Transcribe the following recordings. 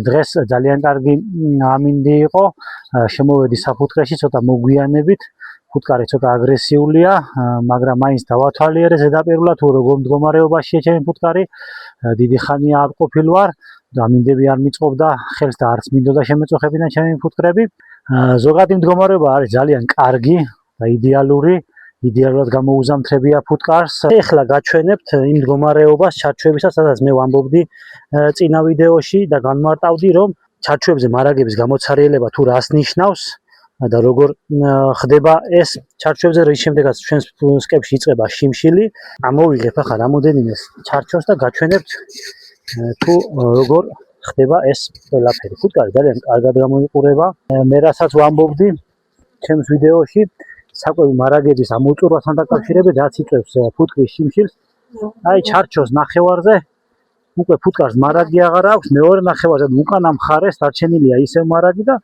დღეს ძალიან კარგი ამინდი იყო, შემოვედი საფუტკრეში, ცოტა მოგვიანებით, ფუტკარი ცოტა აგრესიულია, მაგრამ მაინც დავათვალიერე ზედაპირულად თუ როგორ მდგომარეობაშია ჩემი ფუტკარი, დიდი ხანია არ ყოფილ ვარ, ამინდები არ მიწყობდა ხელს და არც მინდოდა შემეწოხებინა ჩემი ფუტკრები. ზოგადი მდგომარეობა არის ძალიან კარგი და იდეალური. იდეალურად გამოუზამთრებია ფუტკარს. ეხლა გაჩვენებთ იმ მდგომარეობას ჩარჩოებისას, სადაც მე ვამბობდი წინა ვიდეოში და განმარტავდი, რომ ჩარჩოებზე მარაგების გამოცარიელება თუ რას ნიშნავს და როგორ ხდება ეს ჩარჩოებზე, რის შემდეგაც ჩვენს სკეპში იწყება შიმშილი. ამოვიღებ ახლა რამოდენიმე ჩარჩოს და გაჩვენებთ თუ როგორ ხდება ეს ყველაფერი. ფუტკარი ძალიან კარგად გამოიყურება. მე რასაც ვამბობდი ჩემს ვიდეოში, საკვები მარაგების ამოწურვასთან დაკავშირებით, რაც იწვევს ფუტკრის შიმშილს, აი ჩარჩოს ნახევარზე უკვე ფუტკარს მარაგი აღარ აქვს, მეორე ნახევარზე უკანა მხარეს დარჩენილია ისევ მარაგი და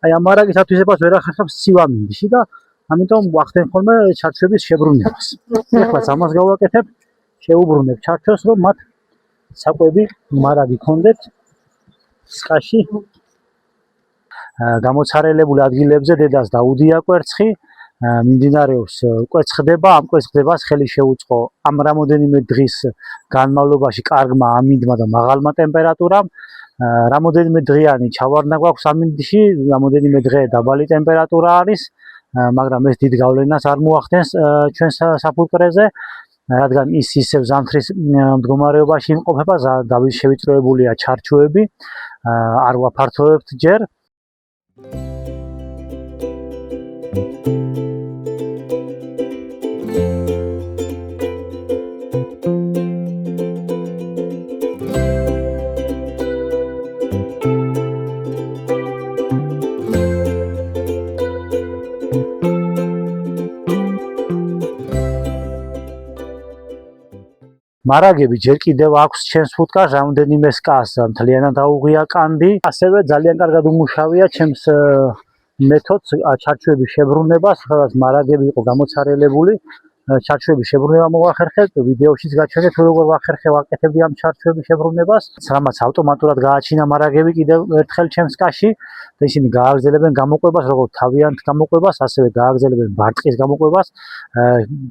აი ამ მარაგის ათვისებას ვერ ახერხებს სივამინდში და ამიტომ ვახდენ ხოლმე ჩარჩოების შებრუნებას. ეხლა ამას გავაკეთებ, შევუბრუნებ ჩარჩოს, რომ მათ საკვები მარაგი ქონდეთ სკაში. გამოცარელებული ადგილებზე დედას დაუდია კვერცხი, მიმდინარეობს კვერცხ ხდება, ამ კვერცხ ხდებას ხელი შეუწყო ამ რამოდენიმე დღის განმავლობაში კარგმა ამინდმა და მაღალმა ტემპერატურამ. რამოდენიმე დღიანი ჩავარდნა გვაქვს ამინდში, რამოდენიმე დღე დაბალი ტემპერატურა არის, მაგრამ ეს დიდ გავლენას არ მოახდენს ჩვენს საფუტკრეზე, რადგან ის ისევ ზამთრის მდგომარეობაში იმყოფება, შევიწროებულია ჩარჩოები, არ ვაფართოვებთ ჯერ. მარაგები ჯერ კიდევ აქვს ჩემს ფუტკარს, რამოდენიმე სკას მთლიანად აუღია კანდი. ასევე ძალიან კარგად უმუშავია ჩემს მეთოდს ჩარჩოების შებრუნებას, სადაც მარაგები იყო გამოცარელებული. ჩარჩოების შებრუნება მოვახერხეთ, ვიდეოშიც გაჩვენეთ როგორ ვაკეთებდი ამ ჩარჩოების შებრუნებას. რამაც ავტომატურად გააჩინა მარაგები კიდევ ერთხელ ჩემს სკაში და ისინი გააგრძელებენ გამოყვებას, როგორც თავიანთ გამოყვებას, ასევე გააგრძელებენ ბარტყის გამოყვებას.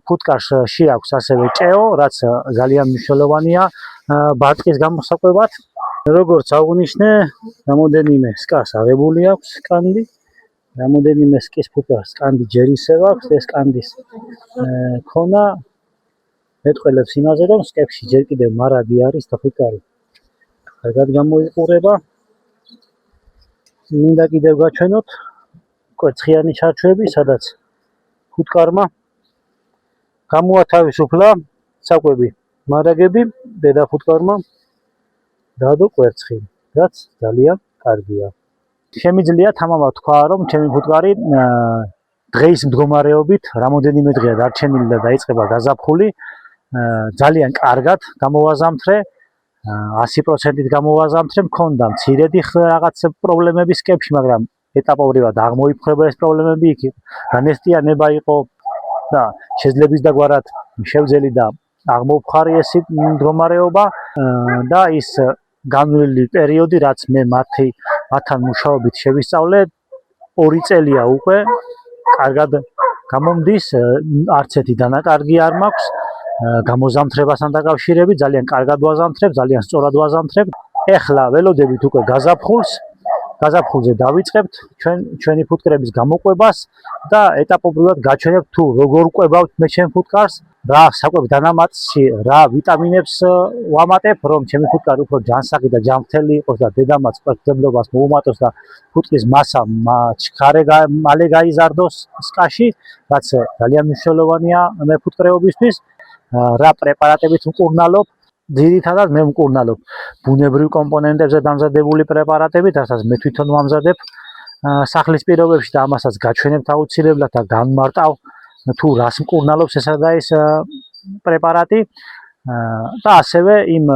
ფუტკარში აქვს ასევე ჭეო, რაც ძალიან მნიშვნელოვანია ბარტყის გამოსაყვებად. როგორც აღნიშნე, რამოდენიმე სკას აღებული აქვს კანდი. რამოდენიმე სკის ფუტკარს კანდი ჯერ ისევ აქვს, ეს კანდის ქონა მეტყველებს იმაზე, რომ სკებში ჯერ კიდევ მარაგი არის და ფუტკარი კარგად გამოიყურება. მინდა კიდევ გაჩვენოთ კვერცხიანი ჩარჩოები, სადაც ფუტკარმა გამოათავისუფლა საკვები მარაგები, დედა ფუტკარმა დადო კვერცხი, რაც ძალიან კარგია. შემიძლია თამამად თქვა, რომ ჩემი ფუტკარი დღეის მდგომარეობით რამოდენიმე დღეა დარჩენილი და დაიწყება გაზაფხული, ძალიან კარგად გამოვაზამთრე, 100%-ით გამოვაზამთრე, მქონდა მცირედი რაღაც პრობლემები სკებში, მაგრამ ეტაპობრივად აღმოიფრხება ეს პრობლემები, იქ განესტიანება იყო და შეძლების დაგვარად შევძელი და აღმოვხარი ეს მდგომარეობა და ის განვლილი პერიოდი, რაც მე მათთან მუშაობით შევისწავლე, 2 წელია უკვე კარგად გამომდის, არც ერთი დანაკარგი არ მაქვს. გამოზამთრებასთან დაკავშირებით ძალიან კარგად ვაზამთრებ, ძალიან სწორად ვაზამთრებ. ეხლა ველოდებით უკვე გაზაფხულზე დავიწყებთ ჩვენი ფუტკრების გამოყვებას და ეტაპობრივად გაჩვენებთ თუ როგორ ვყვებავთ მე ჩემ ფუტკარს, რა საკვები დანამატში რა ვიტამინებს ვამატებ, რომ ჩემი ფუტკარი უფრო ჯანსაღი და ჯანმრთელი იყოს და დედამაც კვერცხმდებლობას მოუმატოს და ფუტკრის მასა მალე გაიზარდოს სკაში, რაც ძალიან მნიშვნელოვანია მე ფუტკრეობისთვის. რა პრეპარატებით მკურნალობ, ძირითადად მე მკურნალობ ბუნებრივ კომპონენტებზე დამზადებული პრეპარატებით, რასაც მე თვითონ ვამზადებ სახლის პირობებში და ამასაც გაჩვენებთ აუცილებლად და განმარტავ თუ რას მკურნალობს ესა და ეს პრეპარატი და ასევე იმ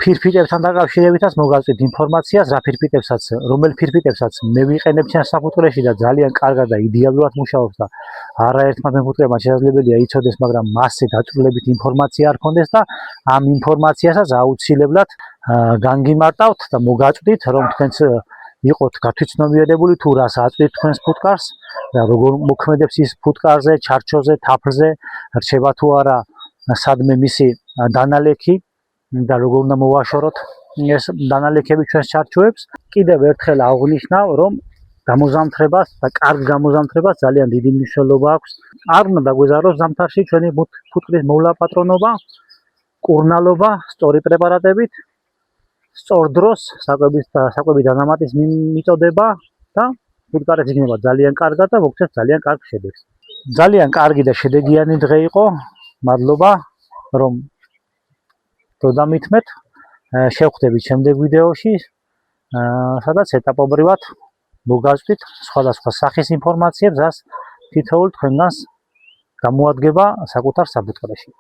ფირფიტებთან დაკავშირებითაც მოგაწვით ინფორმაციას, რა ფირფიტებსაც, რომელ ფირფიტებსაც მე ვიყენებ ჩემს საფუძველში და ძალიან კარგად და იდეალურად მუშაობს და არაერთმა მემკვიდრეებმა შესაძლებელია იცოდეს, მაგრამ მასზე დაწვრილებით ინფორმაცია არ ქონდეს და ამ ინფორმაციასაც აუცილებლად განგიმარტავთ და მოგაწვით, რომ თქვენც იყოთ გათვითცნობიერებული თუ რას აწვდით თქვენს ფუტკარს და როგორ მოქმედებს ის ფუტკარზე, ჩარჩოზე, თაფლზე, რჩება თუ არა სადმე მისი დანალექი და როგორ უნდა მოვაშოროთ ეს დანალექები ჩვენს ჩარჩოებს. კიდევ ერთხელ აღვნიშნავ, რომ გამოზამთრებას და კარგ გამოზამთრებას ძალიან დიდი მნიშვნელობა აქვს. არ უნდა დაგვეზაროს ზამთარში ჩვენი ფუტკრის მოვლა პატრონობა, კურნალობა, სწორი პრეპარატებით, სწორ დროს საკვების დანამატის მიწოდება და ფუტკარიც იქნება ძალიან კარგად და მოგცემს ძალიან კარგ შედეგს. ძალიან კარგი და შედეგიანი დღე იყო. მადლობა, რომ დოდამითმეთ. შევხვდებით შემდეგ ვიდეოში, სადაც ეტაპობრივად მოგაწვით სხვადასხვა სახის ინფორმაციებს, რაც თითოეულ თქვენგანს გამოადგება საკუთარ საფუძველში.